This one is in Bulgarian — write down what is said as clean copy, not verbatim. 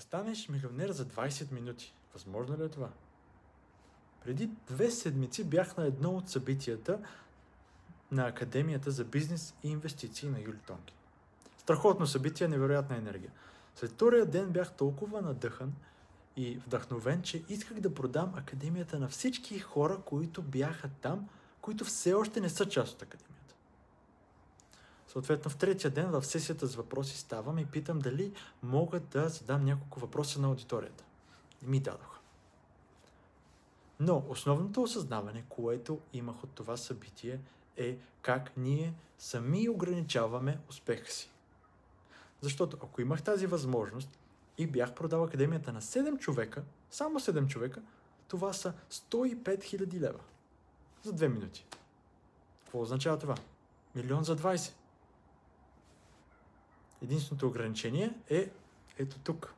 Да станеш милионер за 20 минути. Възможно ли е това? Преди 2 седмици бях на едно от събитията на Академията за бизнес и инвестиции на Юли Тонкин. Страхотно събитие, невероятна енергия. След втория ден бях толкова надъхан и вдъхновен, че исках да продам Академията на всички хора, които бяха там, които все още не са част от Академията. Съответно, в третия ден в сесията с въпроси ставам и питам дали мога да задам няколко въпроса на аудиторията. И ми дадоха. Но основното осъзнаване, което имах от това събитие, е как ние сами ограничаваме успеха си. Защото ако имах тази възможност и бях продал Академията на 7 човека, само 7 човека, това са 105 000 лева за 2 минути. Какво означава това? 1 милион за 20. Единственото ограничение е ето тук.